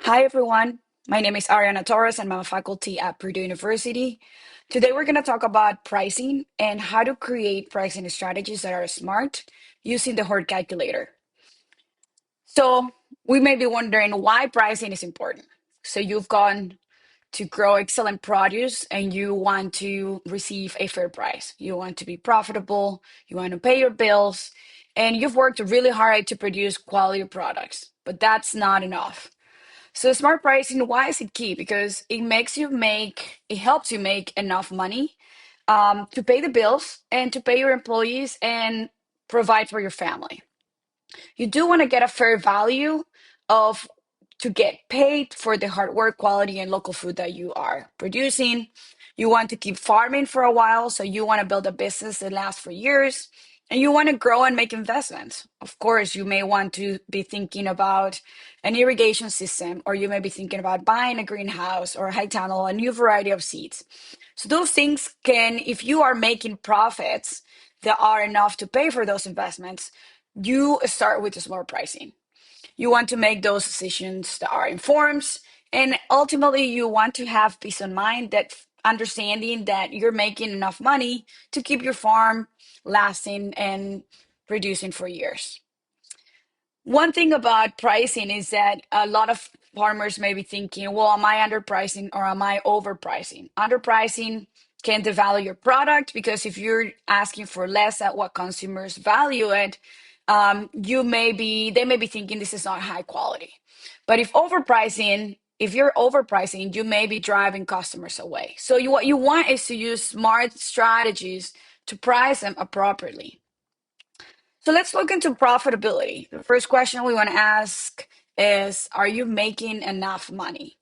Hi, everyone. My name is Ariana Torres, and I'm a faculty at Purdue University. Today, we're going to talk about pricing and how to create pricing strategies that are smart using the HortCalculator. So, we may be wondering why pricing is important. So, you've gone to grow excellent produce and you want to receive a fair price. You want to be profitable, you want to pay your bills, and you've worked really hard to produce quality products, but that's not enough. So smart pricing, why is it key? Because it helps you make enough money to pay the bills and to pay your employees and provide for your family. You do want to get a fair value of to get paid for the hard work, quality, and local food that you are producing. You want to keep farming for a while, so you want to build a business that lasts for years, and you want to grow and make investments. Of course, you may want to be thinking about an irrigation system, or you may be thinking about buying a greenhouse or a high tunnel, a new variety of seeds. So those things can, if you are making profits that are enough to pay for those investments, you start with the smart pricing. You want to make those decisions that are informed, and ultimately, you want to have peace of mind that understanding that you're making enough money to keep your farm lasting and producing for years. One thing about pricing is that a lot of farmers may be thinking, well, am I underpricing or am I overpricing? Underpricing can devalue your product because if you're asking for less at what consumers value it, they may be thinking this is not high quality. But if you're overpricing, you may be driving customers away. So what you want is to use smart strategies to price them appropriately. So let's look into profitability. The first question we want to ask is, are you making enough money?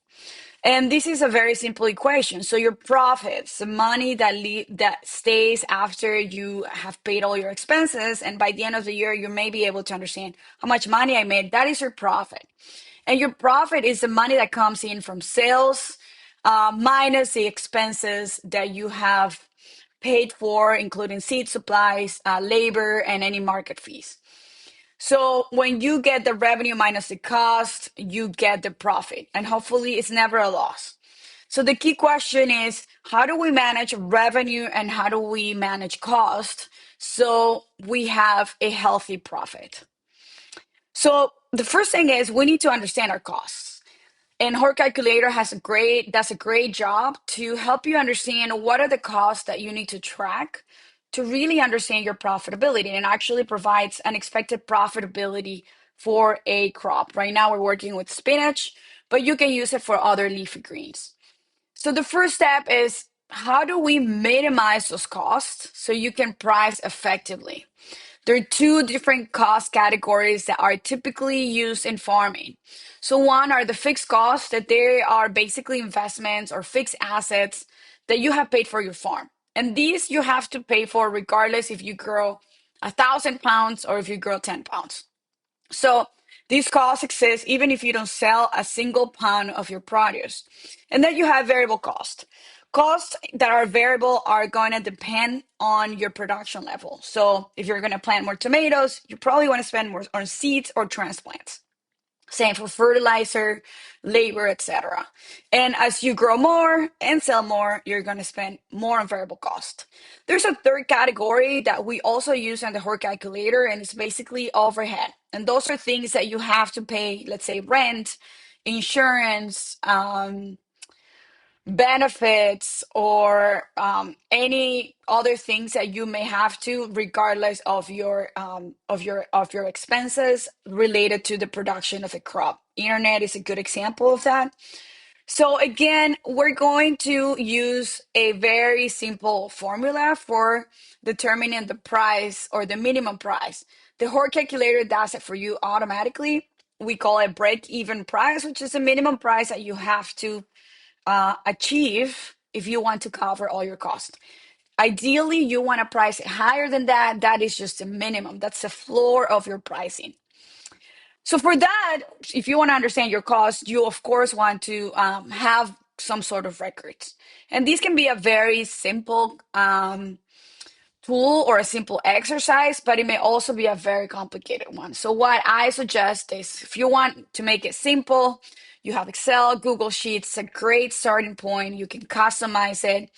And this is a very simple equation. So your profits, the money that stays after you have paid all your expenses, and by the end of the year, you may be able to understand how much money I made. That is your profit. And your profit is the money that comes in from sales, minus the expenses that you have paid for, including seed supplies, labor, and any market fees. So when you get the revenue minus the cost, you get the profit, and hopefully it's never a loss. So the key question is, how do we manage revenue and how do we manage cost so we have a healthy profit? So the first thing is we need to understand our costs. And HortCalculator does a great job to help you understand what are the costs that you need to track to really understand your profitability, and actually provides an expected profitability for a crop. Right now we're working with spinach, but you can use it for other leafy greens. So the first step is, how do we minimize those costs so you can price effectively? There are two different cost categories that are typically used in farming. So one are the fixed costs, that they are basically investments or fixed assets that you have paid for your farm. And these you have to pay for regardless if you grow 1,000 pounds or if you grow 10 pounds. So these costs exist even if you don't sell a single pound of your produce. And then you have variable costs. Costs that are variable are going to depend on your production level. So if you're going to plant more tomatoes, you probably want to spend more on seeds or transplants. Same for fertilizer, labor, etc. And as you grow more and sell more, you're going to spend more on variable cost. There's a third category that we also use on the HortCalculator, and it's basically overhead. And those are things that you have to pay, let's say rent, insurance, benefits, or any other things that you may have to, regardless of your expenses related to the production of a crop. Internet is a good example of that. So again, we're going to use a very simple formula for determining the price or the minimum price. The HortCalculator does it for you automatically. We call it break-even price, which is the minimum price that you have to achieve if you want to cover all your costs. Ideally, you want to price it higher than that. That is just the minimum. That's the floor of your pricing. So for that, if you want to understand your costs, you of course want to have some sort of records. And these can be a very simple tool or a simple exercise, but it may also be a very complicated one. So what I suggest is, if you want to make it simple, You have Excel, Google Sheets. It's a great starting point. You can customize it.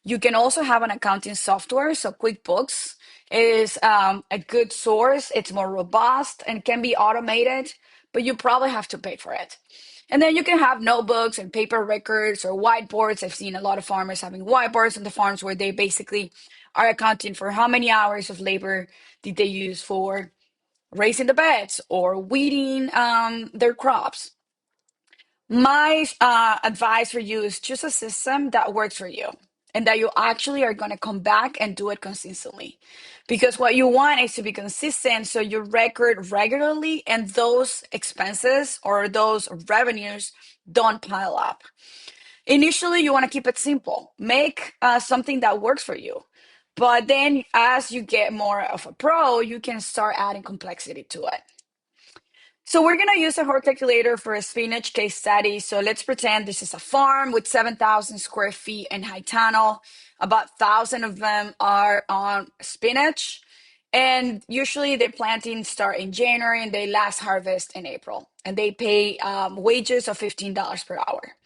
You can also have an accounting software. So QuickBooks is a good source. It's more robust and can be automated, but you probably have to pay for it. And then you can have notebooks and paper records or whiteboards. I've seen a lot of farmers having whiteboards on the farms where they basically are accounting for how many hours of labor did they use for raising the beds or weeding their crops. My advice for you is choose a system that works for you and that you actually are going to come back and do it consistently. Because what you want is to be consistent so you record regularly and those expenses or those revenues don't pile up. Initially, you want to keep it simple, make something that works for you. But then as you get more of a pro, you can start adding complexity to it. So we're going to use a HortCalculator for a spinach case study. So let's pretend this is a farm with 7,000 square feet in high tunnel. About 1,000 of them are on spinach. And usually the plantings start in January and they last harvest in April. And they pay wages of $15 per hour.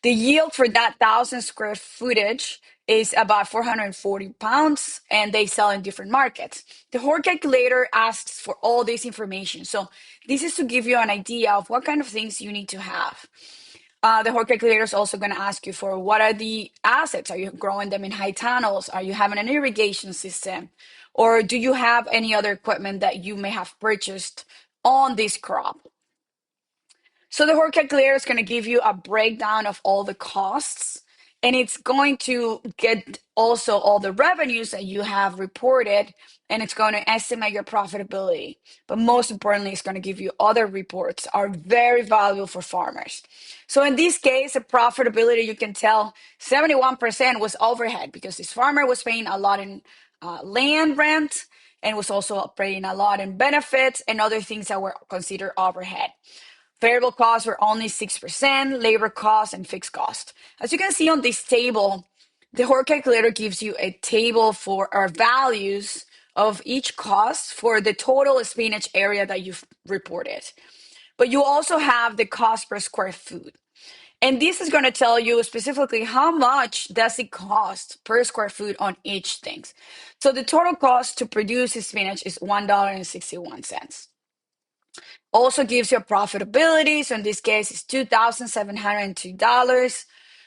The yield for that 1,000 square footage is about 440 pounds, and they sell in different markets. The Horde calculator asks for all this information. So this is to give you an idea of what kind of things you need to have. The Horde calculator is also going to ask you for what are the assets? Are you growing them in high tunnels? Are you having an irrigation system? Or do you have any other equipment that you may have purchased on this crop? So the Horde calculator is going to give you a breakdown of all the costs, and it's going to get also all the revenues that you have reported, and it's going to estimate your profitability. But most importantly, it's going to give you other reports are very valuable for farmers. So in this case, the profitability, you can tell 71% was overhead because this farmer was paying a lot in land rent and was also paying a lot in benefits and other things that were considered overhead. Variable costs were only 6%, labor costs and fixed cost. As you can see on this table, the Horde calculator gives you a table for our values of each cost for the total spinach area that you've reported. But you also have the cost per square foot. And this is going to tell you specifically how much does it cost per square foot on each thing. So the total cost to produce spinach is $1.61. Also gives you a profitability. So in this case, it's $2,702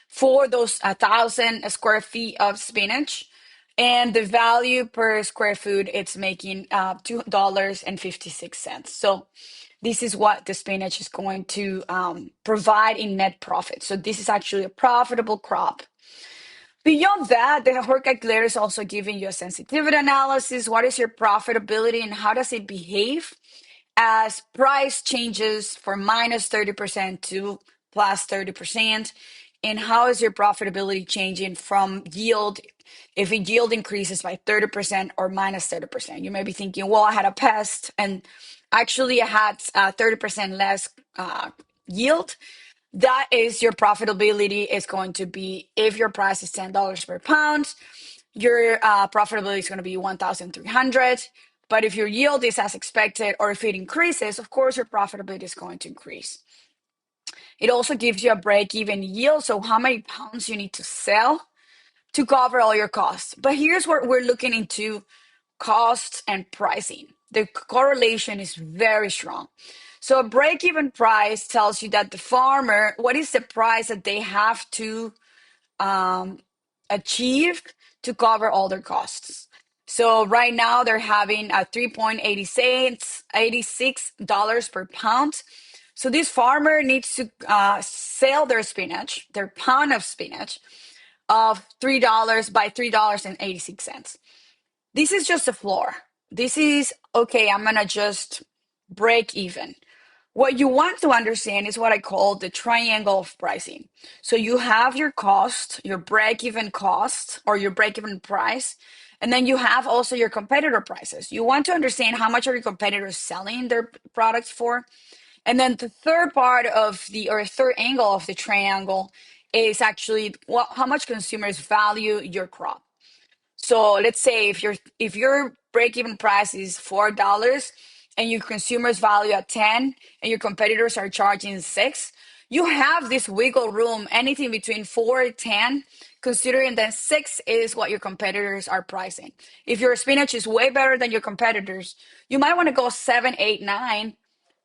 for those 1,000 square feet of spinach. And the value per square foot, it's making $2.56. So this is what the spinach is going to provide in net profit. So this is actually a profitable crop. Beyond that, the Horde calculator is also giving you a sensitivity analysis. What is your profitability and how does it behave as price changes from minus 30% to plus 30%? And how is your profitability changing from yield if a yield increases by 30% or minus 30%? You may be thinking, well, I had a pest and actually I had 30% less yield. That is your profitability is going to be, if your price is $10 per pound, your profitability is going to be 1,300. But if your yield is as expected or if it increases, of course, your profitability is going to increase. It also gives you a break-even yield, so how many pounds you need to sell to cover all your costs. But here's where we're looking into costs and pricing. The correlation is very strong. So a break-even price tells you that the farmer, what is the price that they have to achieve to cover all their costs. So right now they're having a $3.86 per pound. So this farmer needs to sell their spinach, their pound of spinach, of $3 by $3.86. This is just a floor. This is, okay, I'm going to just break even. What you want to understand is what I call the triangle of pricing. So you have your cost, your break-even cost, or your break-even price, and then you have also your competitor prices. You want to understand how much are your competitors selling their products for. And then the third part of third angle of the triangle is actually how much consumers value your crop. So let's say if your break-even price is $4 and your consumers value at 10 and your competitors are charging 6, you have this wiggle room, anything between 4 to 10, considering that 6 is what your competitors are pricing. If your spinach is way better than your competitors, you might want to go 7, 8, 9,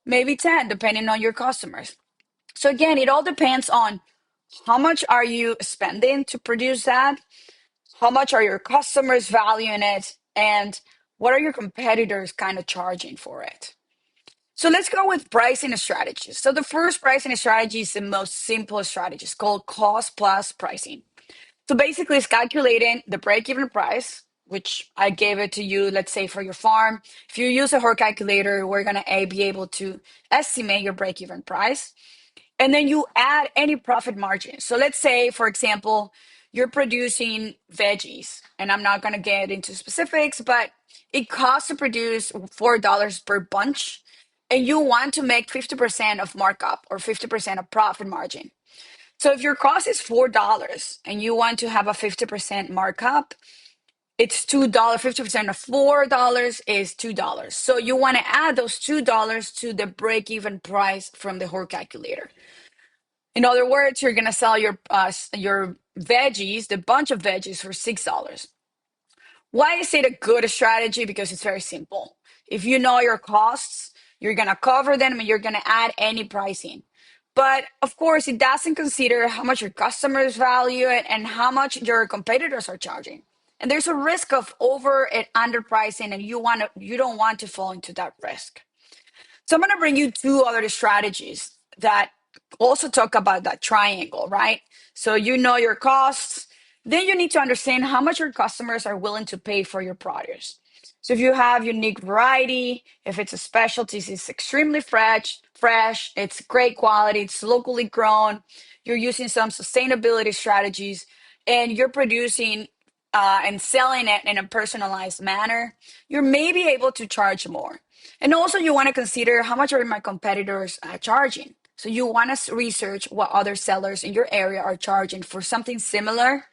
maybe 10, depending on your customers. So again, it all depends on how much are you spending to produce that, how much are your customers valuing it, and what are your competitors kind of charging for it. So let's go with pricing strategies. So the first pricing strategy is the most simple strategy. It's called cost plus pricing. So basically, it's calculating the break-even price, which I gave it to you, let's say for your farm. If you use a HortCalculator, we're going to be able to estimate your break-even price. And then you add any profit margin. So let's say, for example, you're producing veggies, and I'm not going to get into specifics, but it costs to produce $4 per bunch, and you want to make 50% of markup or 50% of profit margin. So if your cost is $4 and you want to have a 50% markup, it's $2. 50% of $4 is $2. So you want to add those $2 to the break-even price from the HortCalculator. In other words, you're gonna sell your veggies, the bunch of veggies, for $6. Why is it a good strategy? Because it's very simple. If you know your costs, you're gonna cover them and you're gonna add any pricing. But of course, it doesn't consider how much your customers value it and how much your competitors are charging. And there's a risk of over and underpricing, and you don't want to fall into that risk. So I'm going to bring you two other strategies that also talk about that triangle, right? So you know your costs, then you need to understand how much your customers are willing to pay for your produce. So if you have unique variety, if it's a specialty, it's extremely fresh, it's great quality, it's locally grown, you're using some sustainability strategies, and you're producing and selling it in a personalized manner, you're maybe able to charge more. And also, you want to consider how much are my competitors charging. So you want to research what other sellers in your area are charging for something similar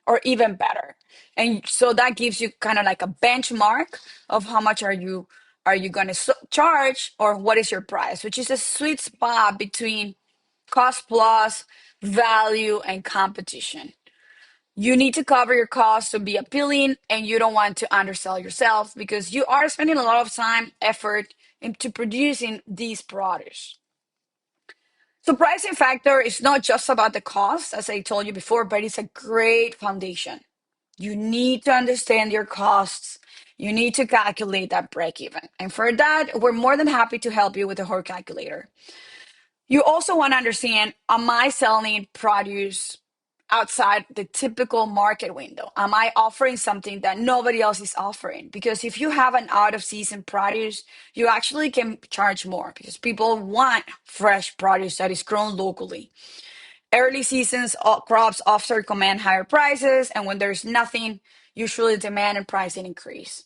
or even better. And so that gives you kind of like a benchmark of how much are you going to charge, or what is your price, which is a sweet spot between cost plus value and competition. You need to cover your costs to be appealing, and you don't want to undersell yourself because you are spending a lot of time, effort into producing these products. So pricing factor is not just about the cost, as I told you before, but it's a great foundation. You need to understand your costs. You need to calculate that break even. And for that, we're more than happy to help you with the HortCalculator. You also want to understand, am I selling produce outside the typical market window? Am I offering something that nobody else is offering? Because if you have an out of season produce, you actually can charge more because people want fresh produce that is grown locally. Early seasons crops often command higher prices, and when there's nothing, usually demand and pricing increase.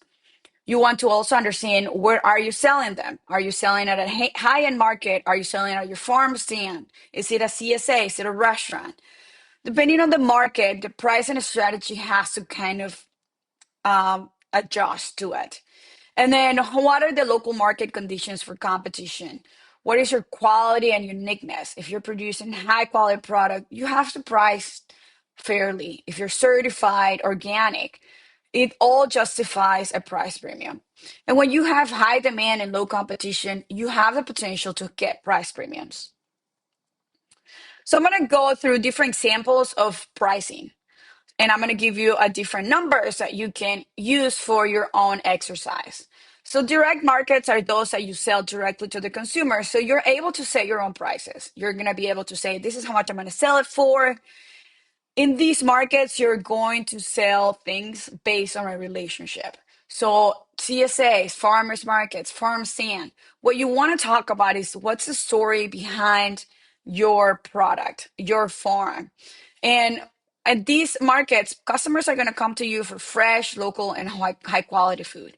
You want to also understand, where are you selling them? Are you selling at a high-end market? Are you selling at your farm stand? Is it a CSA? Is it a restaurant? Depending on the market, the price and strategy has to kind of adjust to it. And then, what are the local market conditions for competition? What is your quality and uniqueness? If you're producing high quality product, you have to price fairly. If you're certified organic, it all justifies a price premium. And when you have high demand and low competition, you have the potential to get price premiums. So I'm going to go through different examples of pricing, and I'm going to give you a different numbers that you can use for your own exercise. So direct markets are those that you sell directly to the consumer. So you're able to set your own prices. You're going to be able to say, this is how much I'm going to sell it for. In these markets, you're going to sell things based on a relationship. So CSAs, farmers markets, farm stand. What you want to talk about is, what's the story behind your product, your farm. And at these markets, customers are going to come to you for fresh, local, and high quality food.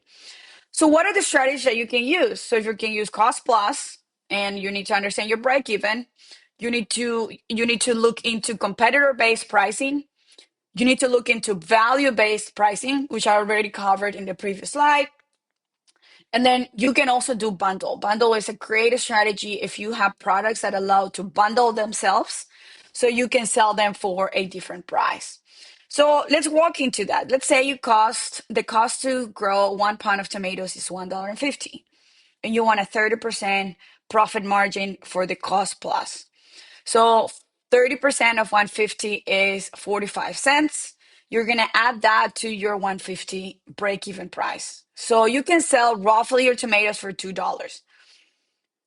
So what are the strategies that you can use? So if you can use cost plus, and you need to understand your break even, you need to look into competitor based pricing. You need to look into value based pricing, which I already covered in the previous slide. And then you can also do bundle. Bundle is a great strategy if you have products that allow to bundle themselves so you can sell them for a different price. So let's walk into that. Let's say the cost to grow 1 pound of tomatoes is $1.50 and you want a 30% profit margin for the cost plus. So 30% of 150 is 45 cents. You're going to add that to your 150 break even price. So you can sell roughly your tomatoes for $2.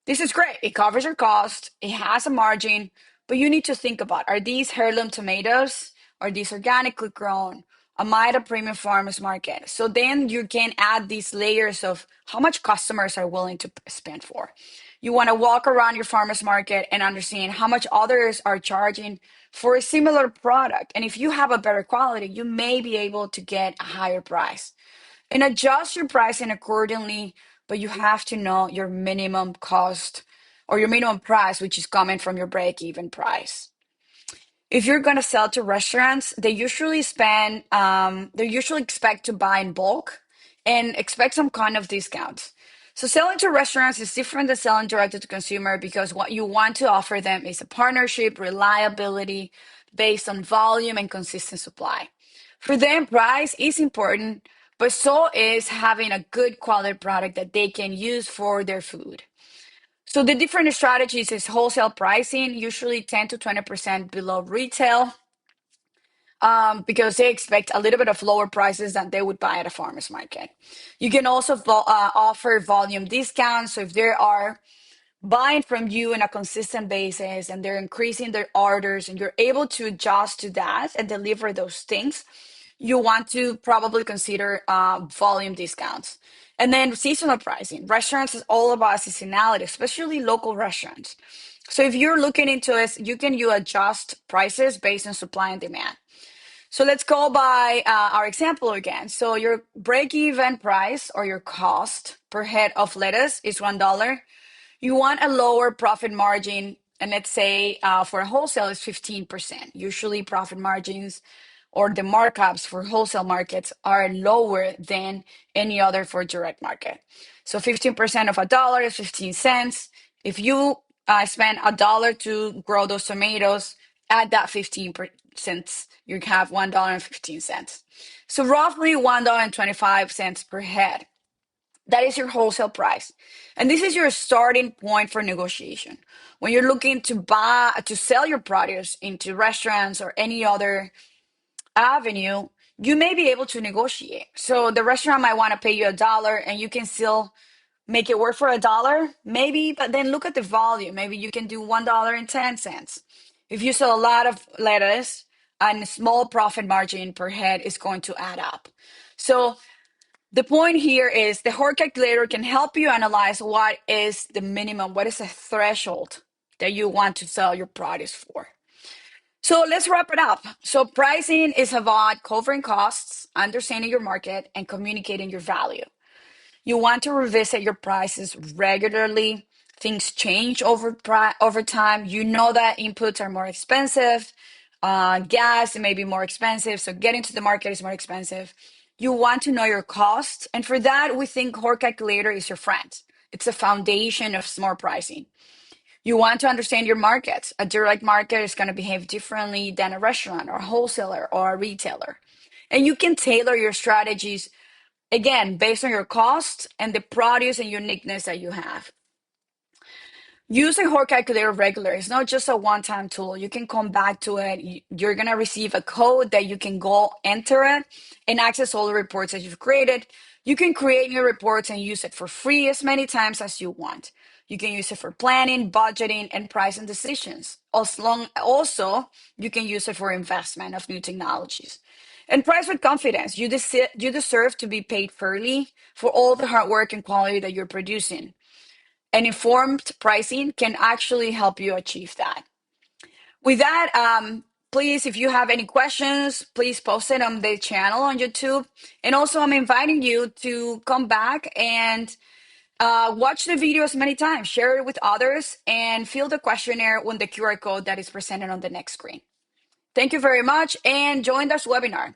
This is great. It covers your cost, it has a margin, but you need to think about, are these heirloom tomatoes? Are these organically grown? Am I at a premium farmers market? So then you can add these layers of how much customers are willing to spend for. You want to walk around your farmers market and understand how much others are charging for a similar product. And if you have a better quality, you may be able to get a higher price and adjust your pricing accordingly, but you have to know your minimum cost or your minimum price, which is coming from your break even price. If you're going to sell to restaurants, they usually expect to buy in bulk and expect some kind of discounts. So selling to restaurants is different than selling directly to consumer because what you want to offer them is a partnership, reliability based on volume and consistent supply. For them, price is important, but so is having a good quality product that they can use for their food. So the different strategies is wholesale pricing, usually 10 to 20% below retail, because they expect a little bit of lower prices than they would buy at a farmer's market. You can also offer volume discounts. So if they are buying from you on a consistent basis and they're increasing their orders and you're able to adjust to that and deliver those things, you want to probably consider volume discounts. And then seasonal pricing. Restaurants is all about seasonality, especially local restaurants. So if you're looking into it, you adjust prices based on supply and demand. So let's go by our example again. So your break-even price or your cost per head of lettuce is $1. You want a lower profit margin, and let's say for a wholesale is 15%. Usually profit margins or the markups for wholesale markets are lower than any other for direct market. So 15% of $1 is 15 cents. If you spend $1 to grow those tomatoes, add that 15%, you have $1.15. So roughly $1.25 per head. That is your wholesale price. And this is your starting point for negotiation. When you're looking to sell your produce into restaurants or any other avenue, you may be able to negotiate. So the restaurant might want to pay you $1 and you can still make it work for $1, maybe, but then look at the volume. Maybe you can do $1.10. If you sell a lot of lettuce, a small profit margin per head is going to add up. So the point here is the HortCalculator can help you analyze what is the minimum, what is the threshold that you want to sell your produce for. So let's wrap it up. So pricing is about covering costs, understanding your market, and communicating your value. You want to revisit your prices regularly. Things change over time. You know that inputs are more expensive. Gas may be more expensive. So getting to the market is more expensive. You want to know your costs. And for that, we think HortCalculator is your friend. It's a foundation of smart pricing. You want to understand your markets. A direct market is going to behave differently than a restaurant or a wholesaler or a retailer. And you can tailor your strategies, again, based on your cost and the produce and uniqueness that you have. Use a HortCalculator regular. It's not just a one-time tool. You can come back to it. You're going to receive a code that you can go enter it and access all the reports that you've created. You can create new reports and use it for free as many times as you want. You can use it for planning, budgeting, and pricing decisions. Also, you can use it for investment of new technologies. And price with confidence. You deserve to be paid fairly for all the hard work and quality that you're producing. And informed pricing can actually help you achieve that. With that, please, if you have any questions, please post it on the channel on YouTube. And also, I'm inviting you to come back and watch the video as many times, share it with others, and fill the questionnaire on the QR code that is presented on the next screen. Thank you very much, and join this webinar.